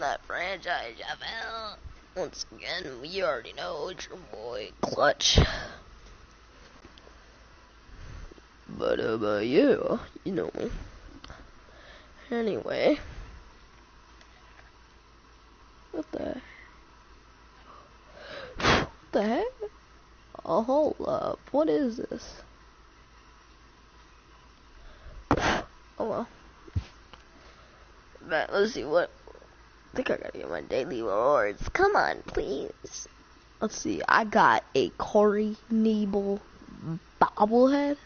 in that franchise, FL. Once again, you already know it's your boy, Clutch. But, yeah, you know me. Anyway. What the heck? Oh, hold up. What is this? Oh, well. But let's see what. I think I gotta get my daily rewards. Come on, please. Let's see. I got a Corey Nebel bobblehead.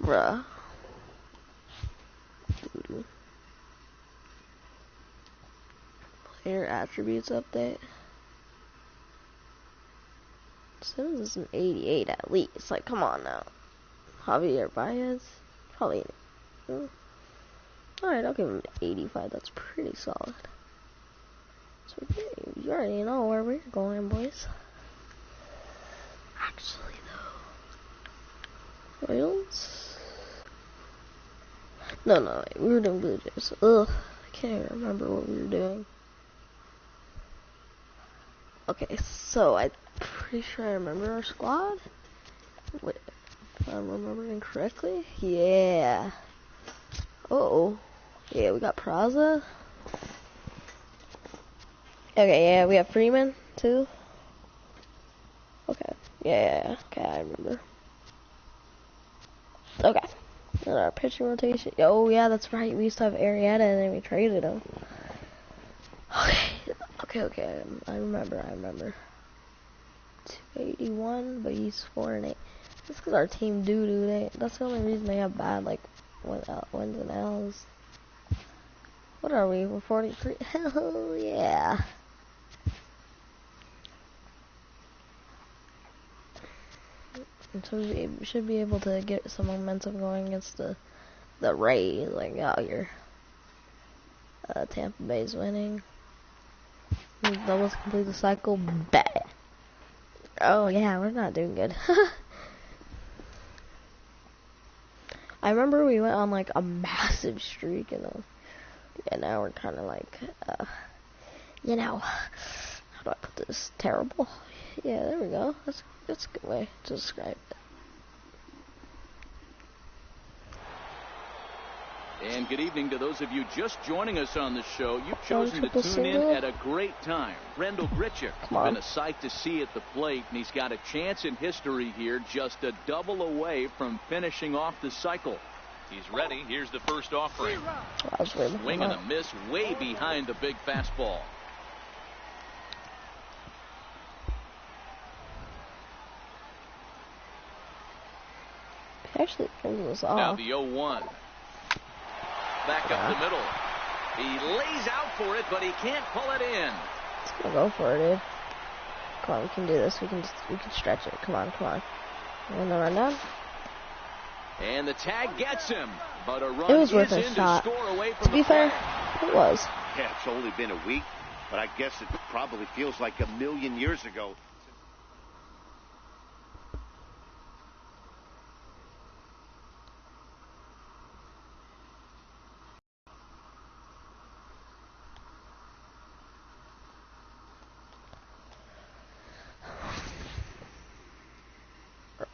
Bruh. Doo-doo. Player attributes update. Sims is an 88 at least. Like, come on now. Javier Baez? Probably. Alright, I'll give him 85. That's pretty solid. So, you already know where we're going, boys. Actually, though. Royals? No, wait, we were doing Blue Jays. Ugh, I can't even remember what we were doing. Okay, so I'm pretty sure I remember our squad. Wait, if I'm remembering correctly? Yeah. Uh-oh. Yeah, we got Praza. Okay, yeah, we have Freeman, too. Okay, yeah, okay, I remember. Okay. And our pitching rotation. Oh, yeah, that's right. We used to have Arrieta, and then we traded him. Okay, I remember. 281, but he's 4-8. That's because our team doo-doo. That's the only reason they have bad, like, wins and L's. What are we? We're 43? Hell yeah. And so we should be able to get some momentum going against the Rays, like, out here. Tampa Bay's winning. That was complete the cycle. Bet. Oh yeah, we're not doing good. I remember we went on like a massive streak, and now we're kind of like, you know, how do I put this? Terrible. Yeah, there we go. That's a good way to describe it. And good evening to those of you just joining us on the show. You've chosen to tune in at a great time. Rendell Grichuk has been a sight to see at the plate, and he's got a chance in history here, just a double away from finishing off the cycle. He's ready. Here's the first offering. Swing and a miss way behind the big fastball. Actually, this off. Now the 0-1. Back up the middle. He lays out for it, but he can't pull it in. Let's go for it, dude. Come on, we can do this. We can stretch it. Come on. And the run down. And the tag gets him, but a run it was worth a shot. To score away from to be fair, it was. Yeah, it's only been a week, but I guess it probably feels like a million years ago.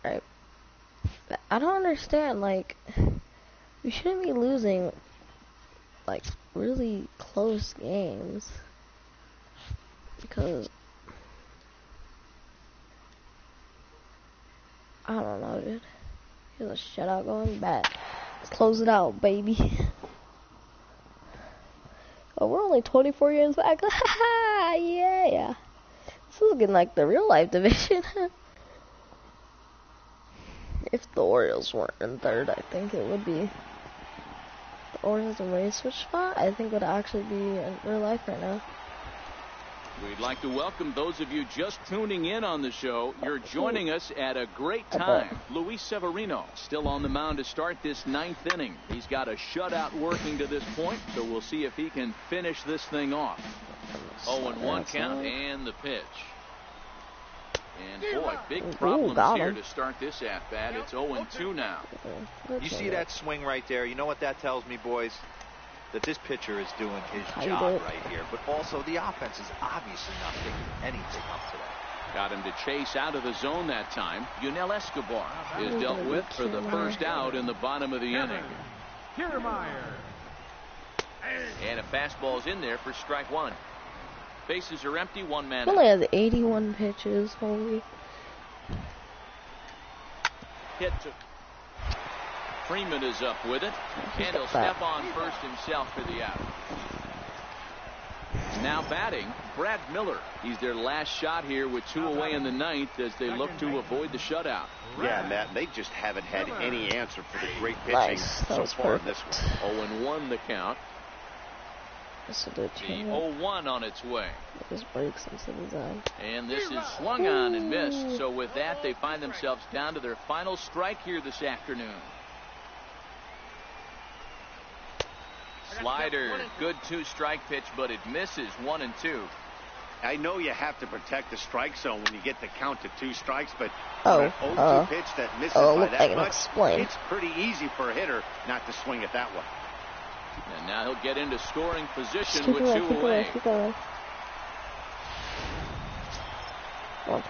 Right. I don't understand, like, we shouldn't be losing, like, really close games, because, I don't know, dude. Here's a shutout going back. Let's close it out, baby. Oh, we're only 24 games back. Yeah. This is looking like the real life division. If the Orioles weren't in third, I think it would be the Orioles and Rays switch spot. I think would actually be in real life right now. We'd like to welcome those of you just tuning in on the show. You're joining us at a great time. Luis Severino still on the mound to start this ninth inning. He's got a shutout working to this point, so we'll see if he can finish this thing off. 0-1 count and the pitch. And boy, big problems here to start this at-bat. It's 0-2 now. You see that swing right there? You know what that tells me, boys? that this pitcher is doing his job right here, but also the offense is obviously not picking anything up today. Got him to chase out of the zone that time. Yunel Escobar is dealt with for the first out in the bottom of the inning. And a fastball's in there for strike one. Bases are empty, one man. He only has 81 pitches. Holy. Hit to Freeman is up with it, and he'll step on first himself for the out. Now batting, Brad Miller. He's their last shot here with 2 away in the ninth as they look to avoid the shutout. Yeah, Matt, they just haven't had any answer for the great pitching so far in this one. 0-1 the count. The 0-1 on its way. Just breaks into the zone. And this is swung on and missed. So with that, they find themselves down to their final strike here this afternoon. Slider, good 2-strike pitch, but it misses 1 and 2. I know you have to protect the strike zone when you get the count to 2 strikes, but an 0-2 pitch that misses by that much, it's pretty easy for a hitter not to swing it that way. And now he'll get into scoring position with 2 away. Pick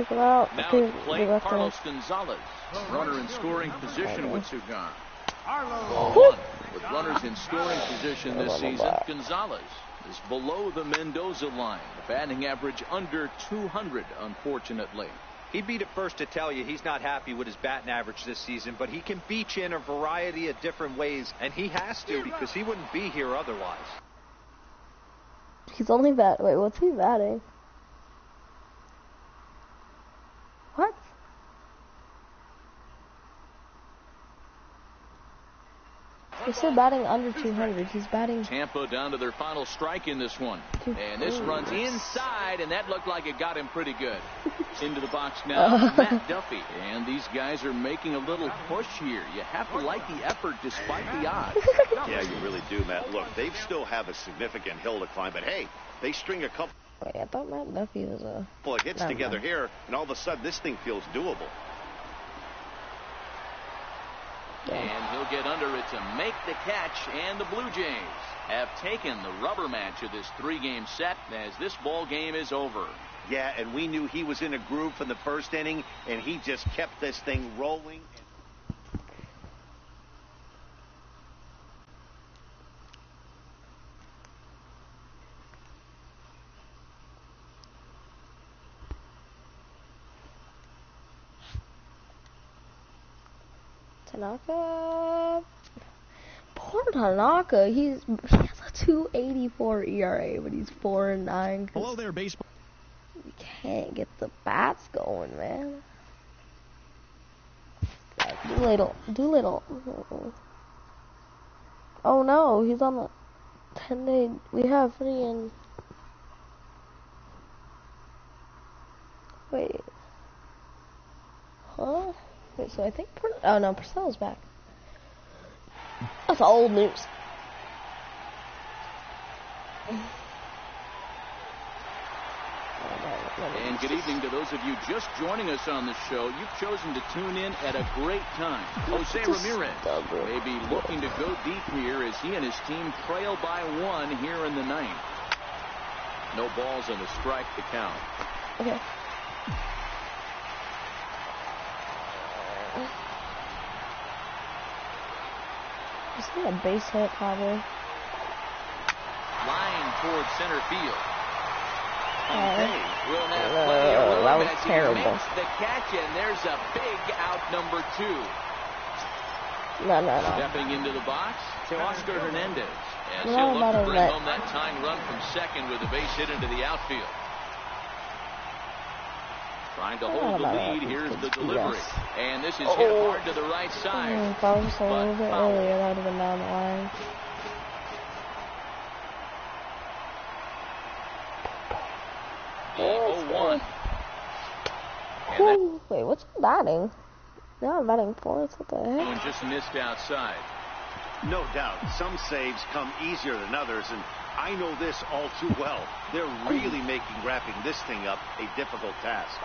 him out. Now at the plate, Carlos Gonzalez. Runner in scoring position with 2 gone. 0-1. With runners in scoring position this season, Gonzalez is below the Mendoza line. The batting average under 200, unfortunately. He'd be the first to tell you he's not happy with his batting average this season, but he can beat you in a variety of different ways, and he has to because he wouldn't be here otherwise. He's only batting. Wait, what's he batting? What? He said batting under 200. He's batting. Tampa down to their final strike in this one. And this runs inside, and that looked like it got him pretty good. Into the box now, Matt Duffy. And these guys are making a little push here. You have to like the effort despite the odds. Yeah, you really do, Matt. Look, they still have a significant hill to climb, but hey, they string a couple. Wait, I thought Matt Duffy was a. Well, it hits together here, and all of a sudden this thing feels doable. And he'll get under it to make the catch, and the Blue Jays have taken the rubber match of this 3-game set as this ball game is over. Yeah, and we knew he was in a groove from the first inning, and he just kept this thing rolling. Tanaka. Poor Tanaka. He has a 2.84 ERA, but he's 4-9. Hello there, baseball. You can't get the bats going, man. Doolittle. Oh no, he's on the 10-day. We have freaking. Wait. Huh? Wait, so I think oh no, Purcell's back. That's old news. And good evening to those of you just joining us on the show. You've chosen to tune in at a great time. Jose Ramirez may be looking to go deep here as he and his team trail by 1 here in the 9th. No balls and a strike to count. Okay. Is he a base hit, probably? Line towards center field. That was terrible. Makes the catch, and there's a big out number 2. No. Stepping into the box, Oscar Hernandez. And No, he'll look to not bring that. home that tying run from second with a base hit into the outfield. Trying to hold the lead. Here's the delivery. And this is hit hard to the right side. If I was a little bit earlier, that would have been down the line. The 0-1. Ooh, wait, what's he batting? Now I'm batting 4th. What the heck? And just missed outside. No doubt, some saves come easier than others, and I know this all too well. They're really making wrapping this thing up a difficult task.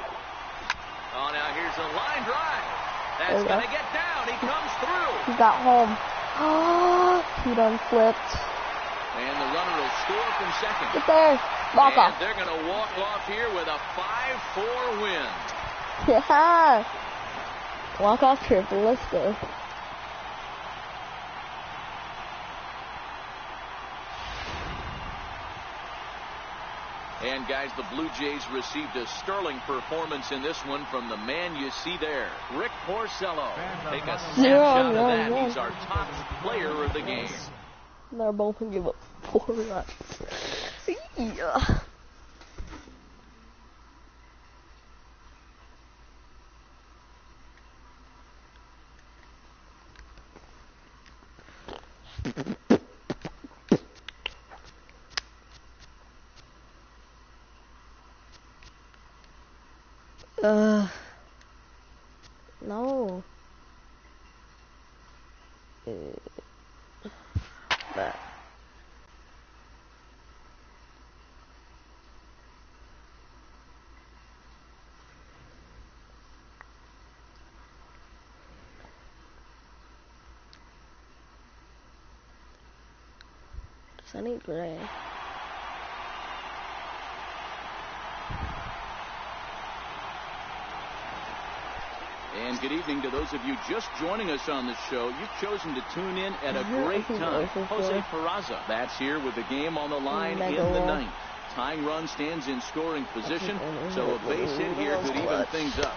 Oh, now here's a line drive. That's going to get down. He comes through. He got home. Oh, he done flipped. And the runner will score from second. Get there. Walk and off. They're going to walk off here with a 5-4 win. Yeah. Walk off triple. Let's go. And guys, the Blue Jays received a sterling performance in this one from the man you see there, Rick Porcello. Take a snapshot of that. He's our top player of the game. They're both going to give up 4 runs. Yeah. No. That. Sunny Gray. And good evening to those of you just joining us on the show. You've chosen to tune in at a great time. Jose Peraza bats here with the game on the line in the ninth. Tying run stands in scoring position, so a base hit here could even things up.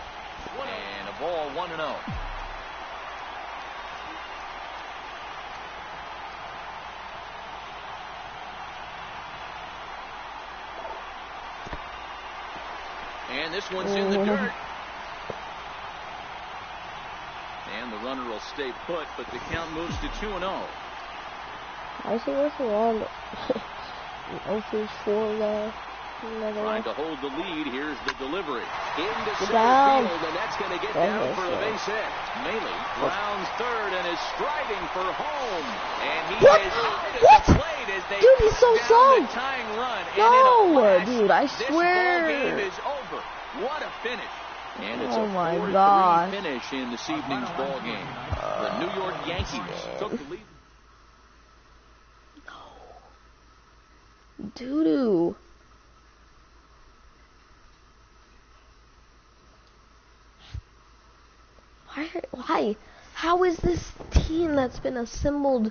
And a ball 1-0. And this one's in the dirt. And the runner will stay put, but the count moves to 2-0. I see what's wrong. 0-4 there. Trying to hold the lead. Here's the delivery. Into center down. field, and that's going to get down for a base hit. Mlb rounds third and is striving for home. And he is at the plate as they dude, he's so slow. the tying run. No, and dude, I this swear. ball game is over. What a finish. And it's Oh a my 4-3 gosh. finish in this evening's ball game. The New York Yankees took the lead. Doo-doo. Why? How is this team that's been assembled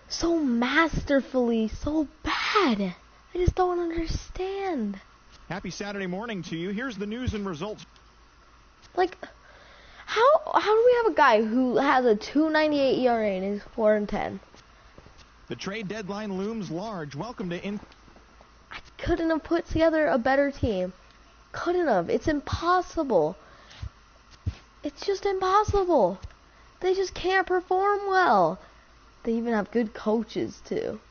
so masterfully so bad? I just don't understand. Happy Saturday morning to you. Here's the news and results. Like, how do we have a guy who has a 2.98 ERA and is 4-10? The trade deadline looms large. Welcome to I couldn't have put together a better team. Couldn't have. It's impossible. It's just impossible. They just can't perform well. They even have good coaches too.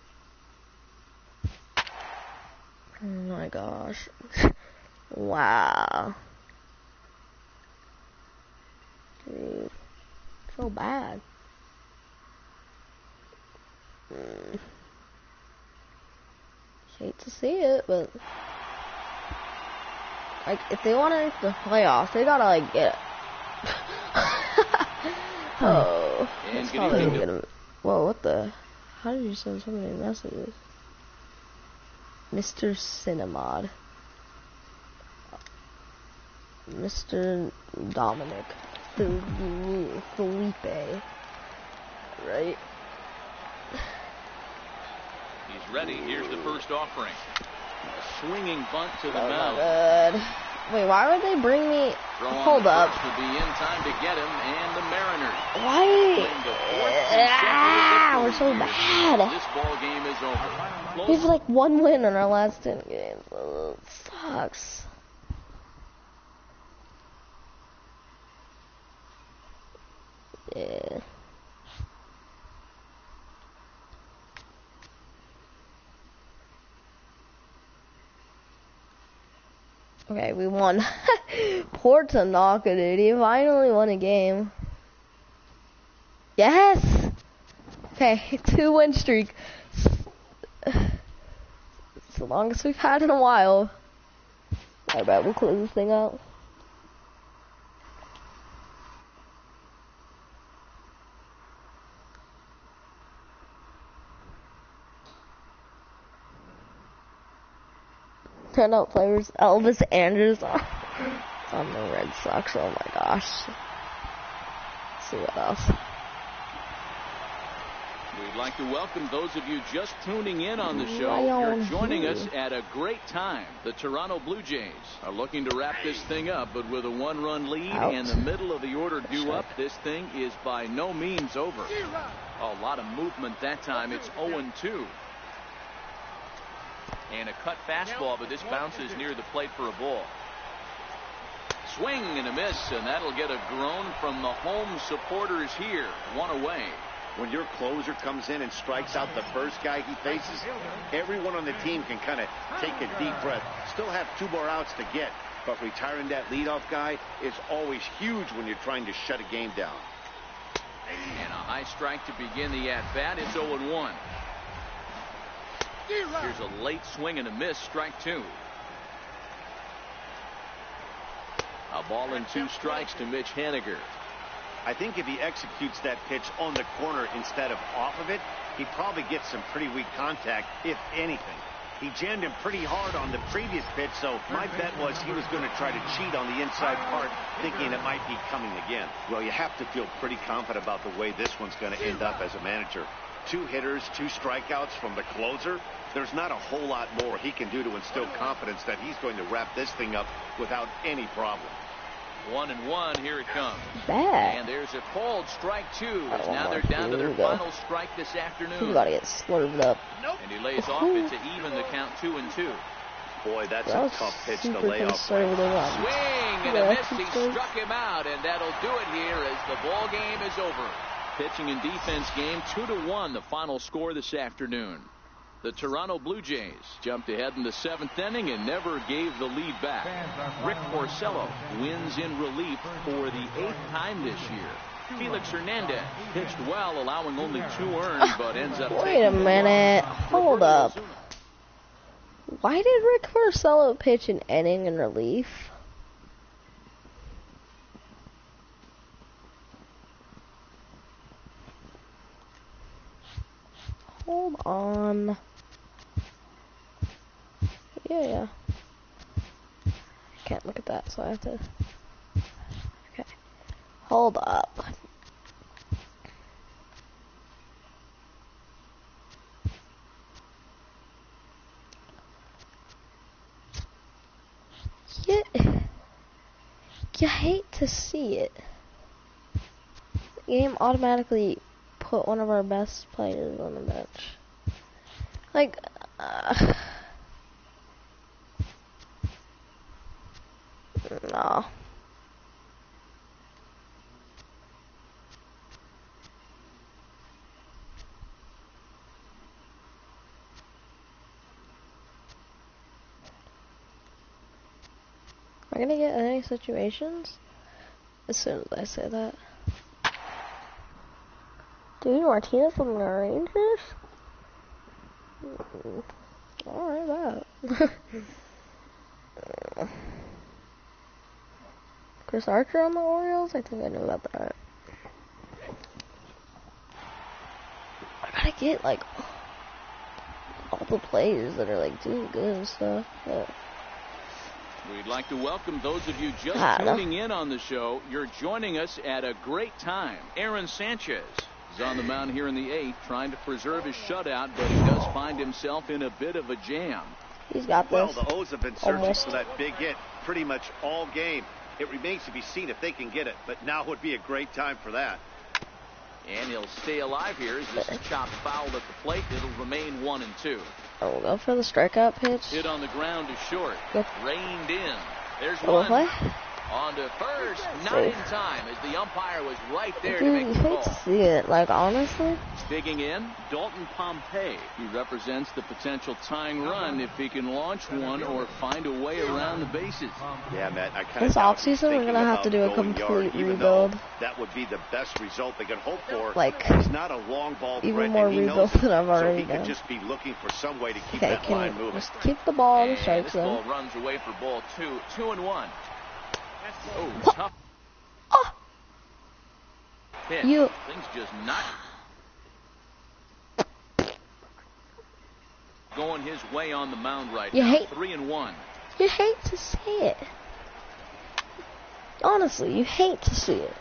Oh my gosh. Wow. Dude. So bad. Hate to see it, but like if they want to make the playoffs, they gotta like get it. Oh, it's probably gonna. Whoa, what the? How did you send so many messages? Mr. Cinemod. Mr. Dominic. Felipe. Right? He's ready. Here's the first offering. A swinging bunt to the mound. Good. Wait, why would they bring me? Hold up. To be in time to get him, and the Mariners. Why? We're so bad. This ball game is over. We have like 1 win in our last 10 games. It sucks. Yeah. Okay, we won. Poor Tanaka, dude. He finally won a game. Yes! Okay, 2-win streak. It's the longest we've had in a while. I bet we'll close this thing out. Turnout players, Elvis Andrews on the Red Sox. Oh my gosh. Let's see what else. We'd like to welcome those of you just tuning in on the show. You're joining us at a great time. The Toronto Blue Jays are looking to wrap this thing up, but with a 1-run lead and the middle of the order due up, this thing is by no means over. A lot of movement that time. It's 0-2. And a cut fastball, but this bounces near the plate for a ball. Swing and a miss, and that'll get a groan from the home supporters here. One away. When your closer comes in and strikes out the first guy he faces, everyone on the team can kind of take a deep breath. Still have 2 more outs to get, but retiring that leadoff guy is always huge when you're trying to shut a game down. And a high strike to begin the at-bat. It's 0-1. Here's a late swing and a miss. Strike 2. A ball and 2 strikes to Mitch Haniger. I think if he executes that pitch on the corner instead of off of it, he probably gets some pretty weak contact, if anything. He jammed him pretty hard on the previous pitch, so my bet was he was going to try to cheat on the inside part, thinking it might be coming again. Well, you have to feel pretty confident about the way this one's going to end up as a manager. 2 hitters, 2 strikeouts from the closer. There's not a whole lot more he can do to instill confidence that he's going to wrap this thing up without any problem. 1-1. Here it comes. Bad. And there's a called strike 2. As now they're down to their final strike this afternoon. He's about to get slurved up. And he lays off it to even the count 2-2. Boy, that's a tough pitch to lay off. Swing and a miss. He struck him out, and that'll do it here as the ball game is over. Pitching and defense game 2-1. The final score this afternoon. The Toronto Blue Jays jumped ahead in the 7th inning and never gave the lead back. Rick Porcello wins in relief for the 8th time this year. Felix Hernandez pitched well, allowing only 2 earned, but ends up Wait a minute. Hold up. Why did Rick Porcello pitch an inning in relief? Hold on. Yeah. Can't look at that, so I have to. Okay. Hold up. You hate to see it. The game automatically put one of our best players on the bench. Like, no. Am I gonna get in any situations? As soon as I say that. Dude, Martinez from the Rangers? Alright, that. Chris Archer on the Orioles? I think I knew about that. I gotta get, like, all the players that are, like, doing good and stuff. Yeah. We'd like to welcome those of you just tuning in on the show. You're joining us at a great time. Aaron Sanchez is on the mound here in the 8th, trying to preserve his shutout, but he does find himself in a bit of a jam. He's got this. Well, the O's have been searching for that big hit pretty much all game. It remains to be seen if they can get it, but now would be a great time for that. And he'll stay alive here as this is chopped foul at the plate. It'll remain 1-2. Oh, we'll go for the strikeout pitch. Hit on the ground to short. Yep. Reined in. There's Double one. play. On to first. Not in time as the umpire was right there to make the hate call. to see it, like, honestly. Digging in, Dalton Pompey. He represents the potential tying run if he can launch one or find a way around the bases. Yeah, Matt, I kind of This offseason, we're gonna have to do a complete rebuild. That would be the best result they could hope for. Like, he's not a long ball threat, even more and he rebuild knows than I've already so he done. could just be looking for some way to keep Okay, that line can moving. just keep the ball in the And strike this zone. ball runs away for ball 2. 2-1. Oh, tough pitch. Things just not. going his way on the mound right You now. hate 3-1. You hate to see it. Honestly, you hate to see it.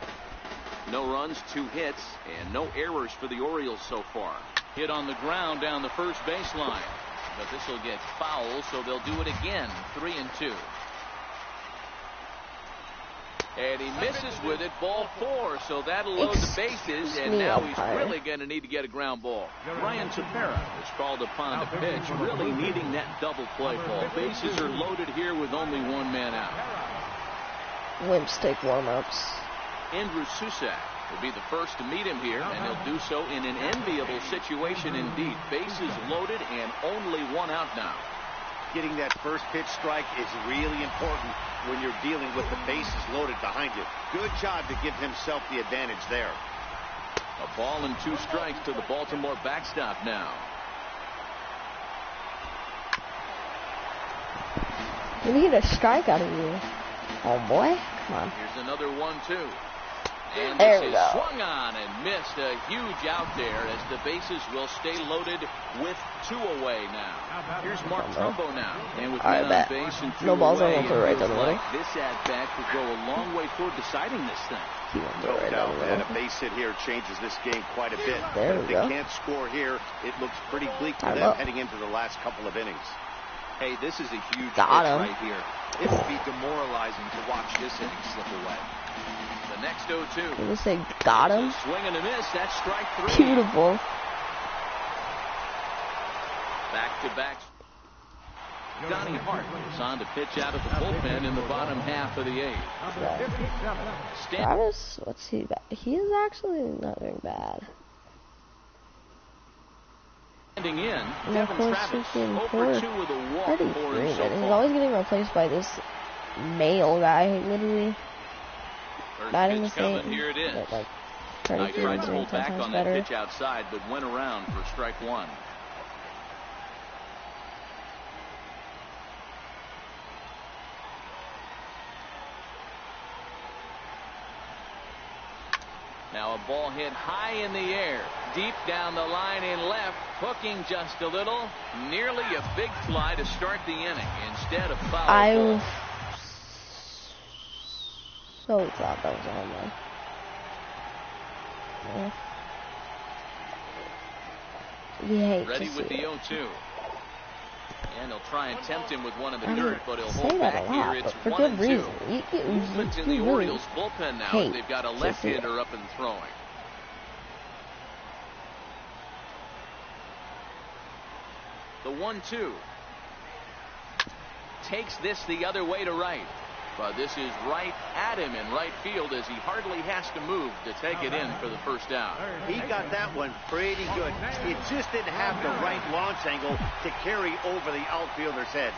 No runs, 2 hits, and no errors for the Orioles so far. Hit on the ground down the first baseline. But this will get foul, so they'll do it again. 3-2. And he misses with it. Ball 4, so that'll load the bases, and now he's really going to need to get a ground ball. Ryan Tepera is called upon to pitch, really needing that double play ball. Bases are loaded here with only 1 man out. Wimps take warm-ups. Andrew Susak will be the first to meet him here, and he'll do so in an enviable situation indeed. Bases loaded and only 1 out now. Getting that first pitch strike is really important when you're dealing with the bases loaded behind you. Good job to give himself the advantage there. A ball and 2 strikes to the Baltimore backstop now. We need a strike out of you. Oh boy, come on. Here's another 1-2. And there this we is go. swung on and missed. A huge out there as the bases will stay loaded with 2 away now. Here's Mark Trumbo now. And with men on base and 2 no balls away, on the right down the middle. Like this at-bat could go a long way toward deciding this thing. No doubt, and a base hit here changes this game quite a bit. There But we if go. they can't score here, it looks pretty bleak for them heading into the last couple of innings. Hey, this is a huge pitch Got him. right here. It would be demoralizing to watch this inning slip away. The next 0-2. Did we say got him? Swing and a miss. That's strike 3. Beautiful. Back-to-back. Donnie Hart is on to pitch out of the bullpen in the bottom half of the 8th. Travis, what's he bad? He is actually not doing bad. Standing in, And of Devin course, Travis, freaking 0-2 with a walk for him so He's far. always getting replaced by this male guy who literally First batting the pitch coming, same. here it is. But like I tried to pull 10 back times on that better. pitch outside, but went around for strike 1. Now a ball hit high in the air, deep down the line in left, hooking just a little, nearly a big fly to start the inning instead of foul ball. I so thought that was a home run. Yeah. You hate Ready to with see the it. 0-2. And he'll try and tempt him with one in the I dirt, mean, but he'll say hold that back a lot, here. It's but for 1-2. good reason. Movement in the really Orioles bullpen now. hate They've got a to see it. left-hander up and throwing. The 1-2 takes this the other way to right. But this is right at him in right field as he hardly has to move to take it in for the first out. He got that one pretty good. He just didn't have the right launch angle to carry over the outfielder's head.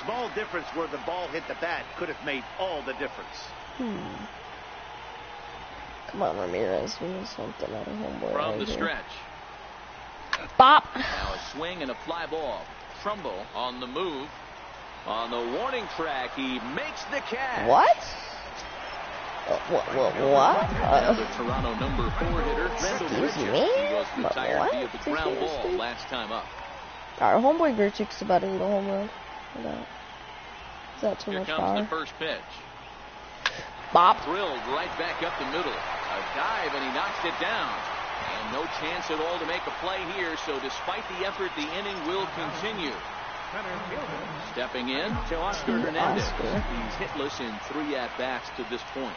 Small difference where the ball hit the bat could have made all the difference. Come on, Ramirez. We need something out of homeboy. From right the here. stretch. Bop. Now a swing and a fly ball. Trumbo on the move. On the warning track, he makes the catch. What? What? Another Toronto number 4 hitter, Rendell Excuse Grichuk. me? He was retired What? via the ground ball Seriously? last time up. Our homeboy Grichuk's about to hit a home run. Is that too Here much comes power? the first pitch. Bop. Drilled right back up the middle. A dive, and he knocks it down. And no chance at all to make a play here, so despite the effort, the inning will continue. Stepping in to Oscar Hernandez. He's hitless in 3 at-bats to this point.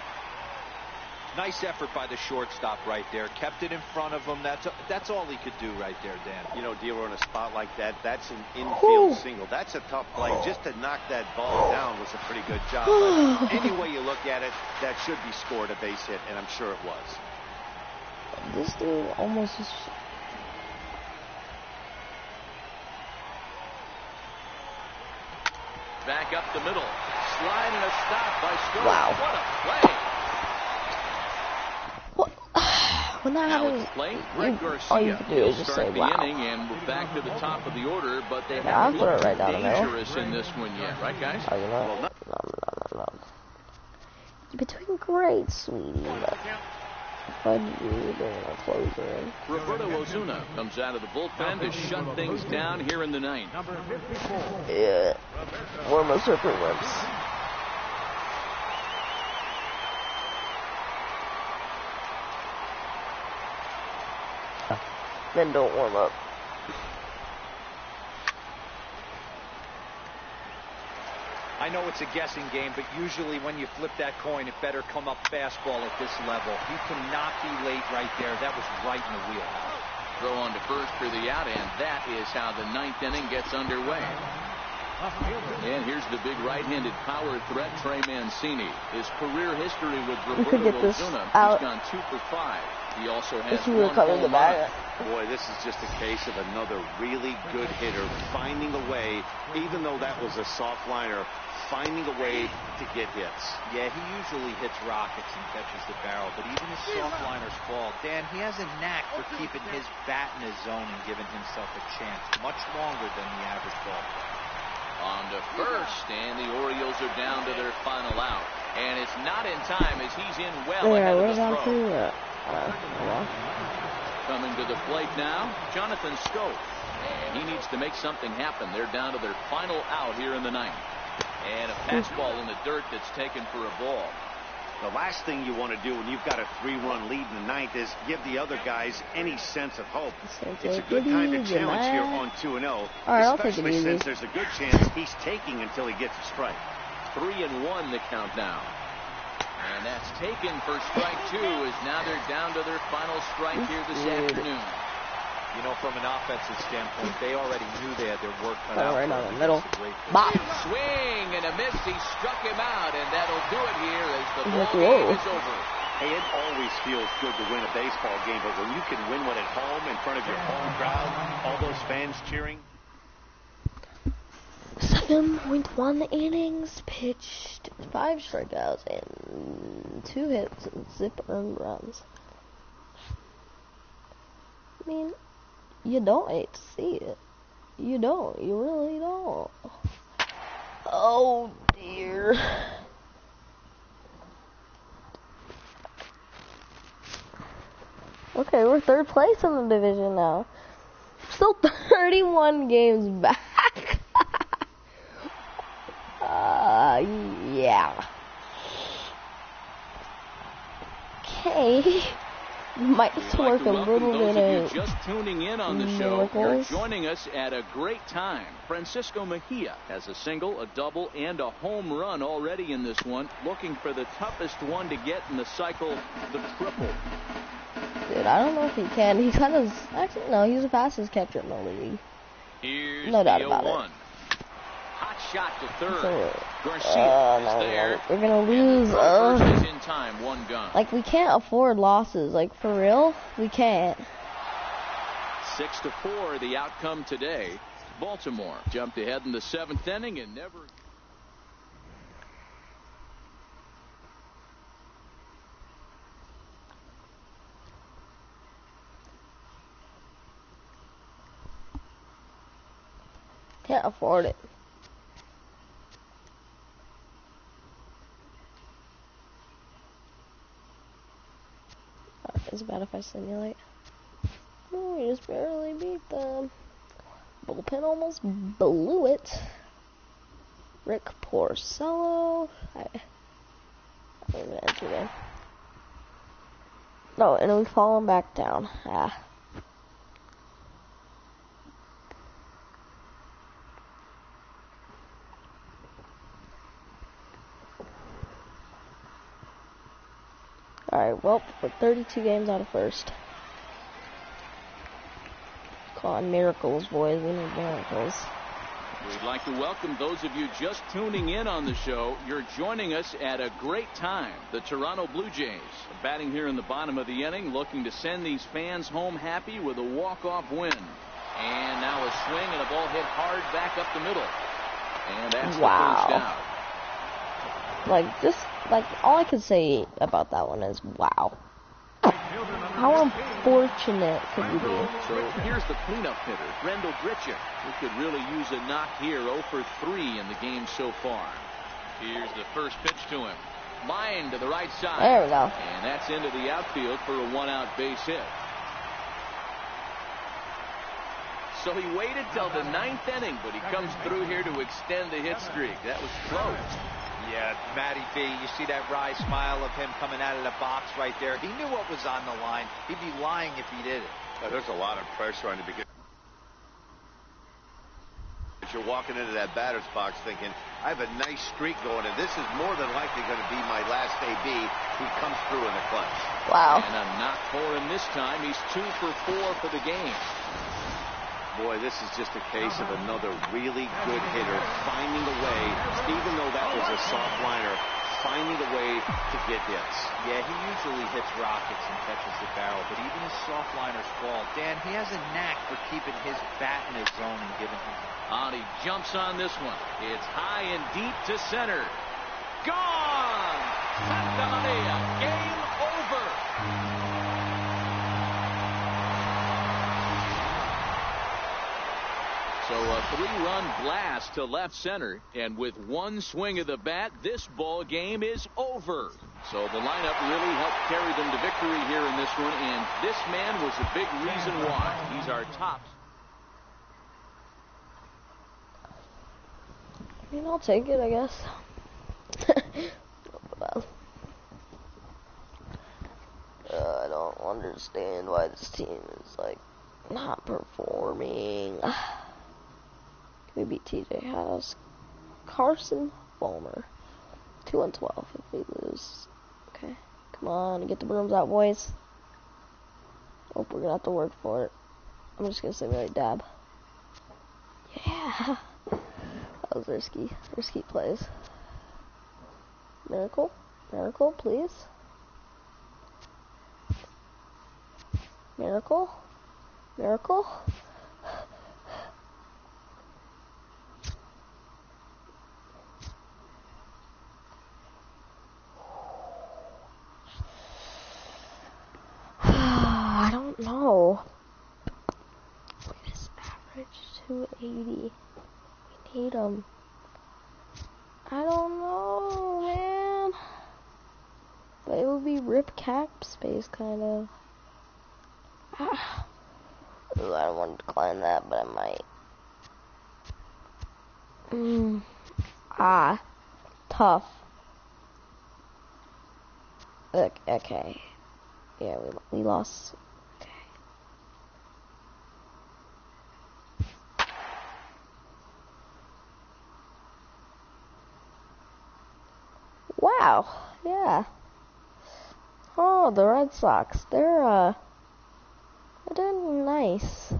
Nice effort by the shortstop right there. Kept it in front of him. That's all he could do right there, Dan. You know, Dealer, in a spot like that, that's an infield single. That's a tough play. Just to knock that ball down was a pretty good job. But any way you look at it, that should be scored a base hit, and I'm sure it was. This dude almost just... Back up the middle. Slide and a stop by Stone. Wow. What a play. When that Now happens, it's play. Greg all you Garcia. can do He'll is just start say, the wow. inning, and we're back to the top of the order, but they Yeah, haven't I'll throw looked it right down the middle. dangerous in this one yet, right, guys? Oh, you know what? No. You've been doing great, sweetie. But Why did you bring a closer in? Roberto Ozuna comes out of the bullpen to shut things down here in the ninth. Yeah. Warm up super lips. Then don't warm up. I know it's a guessing game, but usually when you flip that coin, it better come up fastball at this level. He cannot be late right there. That was right in the wheelhouse. Throw on to first for the out, and that is how the ninth inning gets underway. And here's the big right-handed power threat, Trey Mancini. His career history with Roberto Ozuna, he's gone 2 for 5. He also has one home run. Boy, this is just a case of another really good hitter finding a way, even though that was a soft liner, finding a way to get hits. Yeah, he usually hits rockets and catches the barrel, but even his soft liners fall. Dan, he has a knack for keeping his bat in his zone and giving himself a chance much longer than the average ball player. On to first, and the Orioles are down to their final out. And it's not in time as he's in well ahead of the throw. Coming to the plate now, Jonathan Scope. And he needs to make something happen. They're down to their final out here in the ninth. And a fastball in the dirt that's taken for a ball. The last thing you want to do when you've got a 3-run lead in the ninth is give the other guys any sense of hope. It's a good kind of challenge here on 2-0, especially since there's a good chance he's taking until he gets a strike. 3-1 the count now. And that's taken for strike 2 as now they're down to their final strike here this afternoon. You know, from an offensive standpoint, they already knew they had their work cut out. Right on the middle. Bop. Swing and a miss. He struck him out, and that'll do it here as the ball game is over. Hey, it always feels good to win a baseball game, but when you can win one at home in front of your home crowd, all those fans cheering. 7.1 innings pitched, 5 strikeouts, and 2 hits and 0 earned runs. I mean, you don't hate to see it. You don't. You really don't. Oh, dear. Okay, we're 3rd place in the division now. Still 31 games back. Yeah. Okay. Might have to work a little bit of just tuning in on the show. You're joining us at a great time. Francisco Mejia has a single, a double, and a home run already in this one. Looking for the toughest one to get in the cycle, the triple. Dude, I don't know if he can. He kind of... Actually, no, he's the fastest catcher in the league. Here's no doubt the about 0-1. it. Hot shot to third. Garcia is there. We're gonna lose. First is in time, 1 gun. Like, we can't afford losses. Like, for real, we can't. 6-4, the outcome today. Baltimore jumped ahead in the 7th inning and never. Can't afford it. It's bad if I simulate. Oh, we just barely beat them. Bullpen almost blew it. Rick Porcello. I don't even enter in. No, and we've fallen back down. Alright, well, we're 32 games out of first. Call on miracles, boys. We need miracles. We'd like to welcome those of you just tuning in on the show. You're joining us at a great time. The Toronto Blue Jays are batting here in the bottom of the inning, looking to send these fans home happy with a walk-off win. And now a swing and a ball hit hard back up the middle. And that's the first out. Like, all I can say about that one is, wow. How unfortunate could you be? So here's the cleanup hitter, Mlb the Show, who could really use a knock here. 0 for 3 in the game so far. Here's the first pitch to him. Line to the right side. There we go. And that's into the outfield for a one-out base hit. So he waited till the 9th inning, but he comes through here to extend the hit streak. That was close. Yeah, Matty B, you see that wry smile of him coming out of the box right there. He knew what was on the line. He'd be lying if he did it. There's a lot of pressure on the beginning. You're walking into that batter's box thinking, I have a nice streak going, and this is more than likely going to be my last AB. He comes through in the clutch. Wow. And a knock for him this time. He's 2 for 4 for the game. Boy, this is just a case of another really good hitter finding a way, even though that was a soft liner, finding a way to get hits. Yeah, he usually hits rockets and catches the barrel, but even his soft liners fall. Dan, he has a knack for keeping his bat in his zone and giving him. He jumps on this one. It's high and deep to center. Gone! Santa Maria, game over. So a 3-run blast to left center, and with one swing of the bat, this ball game is over. So the lineup really helped carry them to victory here in this one, and this man was a big reason why. He's our top. I mean, I'll take it, I guess. Well, I don't understand why this team is, like, not performing. We beat TJ House. Carson Fulmer. 2-12 if we lose. Okay. Come on, get the brooms out, boys. Hope we're gonna have to work for it. I'm just gonna simulate dab. Yeah. That was risky. Risky plays. Miracle. Miracle, please. Miracle. Miracle. I don't know. Look at his average, 280. We need him. I don't know, man. But it would be rip cap space, kind of. I don't want to decline that, but I might. Tough. Okay. Yeah, we lost. Okay. Wow. Yeah. Oh, the Red Sox. They're doing nice.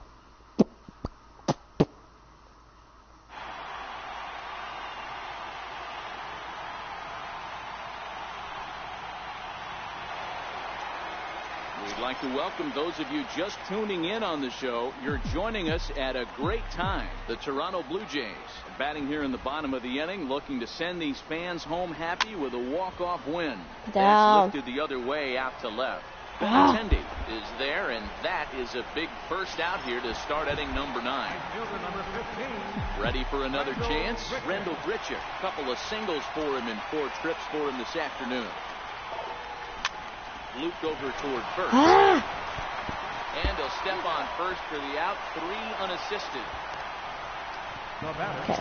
We'd like to welcome those of you just tuning in on the show. You're joining us at a great time. The Toronto Blue Jays batting here in the bottom of the inning, looking to send these fans home happy with a walk-off win. Down. That's lifted the other way out to left. Benintendi is there, and that is a big first out here to start inning number 9. Ready for another chance? Rendell Grichuk. Couple of singles for him and 4 trips for him this afternoon. Looped over toward first. And he'll step on first for the out. 3 unassisted. Okay.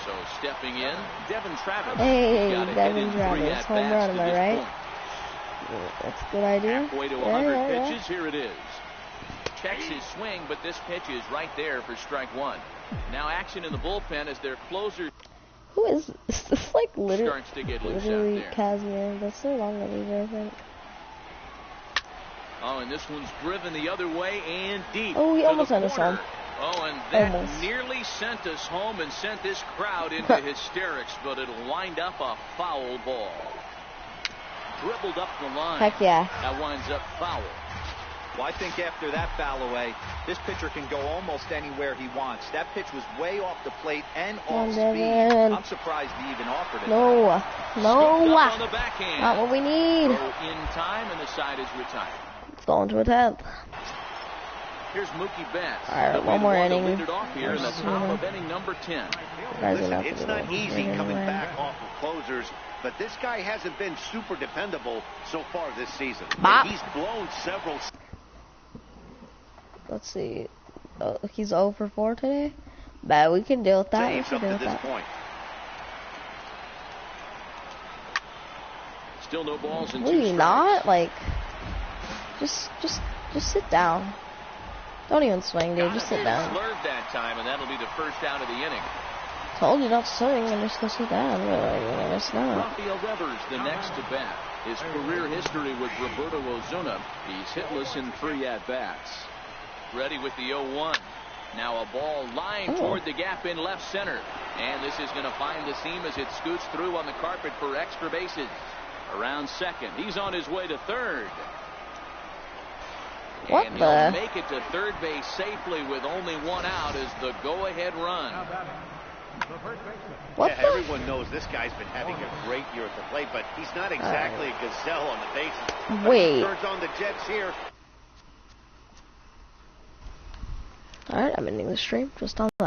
So stepping in, Devin Travis. Hey, Got a Devin hit in 3 Travis. Home at-bats run, to am I this right? point. That's a good idea. Halfway to 100 pitches, here it is. Checks his swing, but this pitch is right there for strike 1. Now action in the bullpen as their closer. Who is this? This like literally starts to get loose out there. Casimir. That's so long reliever, I think. Oh, and this one's driven the other way and deep. Oh, he to almost the sent us corner. home. Oh, and that Almost. nearly sent us home and sent this crowd into hysterics, but it'll wind up a foul ball. Dribbled up the line. Heck yeah. That winds up foul. Well, I think after that foul away, this pitcher can go almost anywhere he wants. That pitch was way off the plate and off speed. I'm surprised he even offered it. No. Scooped up on the backhand. Not what we need. Throw in time, and the side is retired. It's going to a 10th. Here's Mookie Betts. Alright, one more inning. Lead it off here in the top of inning number 10. Listen, it's not easy coming back off of closers, but this guy hasn't been super dependable so far this season. And he's blown several. Let's see. He's 0 for 4 today. But we can deal with that. Saves up to this point. Still no balls in 2 Will you strikes. not? Like, just sit down. Don't even swing, dude. Just sit down. Slurved that time, and that'll be the first out of the inning. Told you not to swing and just go sit down. It's not. Rafael Devers, the next to bat. His career history with Roberto Ozuna. He's hitless in 3 at-bats. Ready with the 0-1. Now a ball lined toward the gap in left center. And this is going to find the seam as it scoots through on the carpet for extra bases. Around second. He's on his way to third. What and the? He'll make it to third base safely with only 1 out as the go-ahead run. What Yeah, the? everyone knows this guy's been having a great year at the plate, but he's not exactly a gazelle on the bases. Wait. Turns on the Jets here. Alright, I'm ending the stream just on that.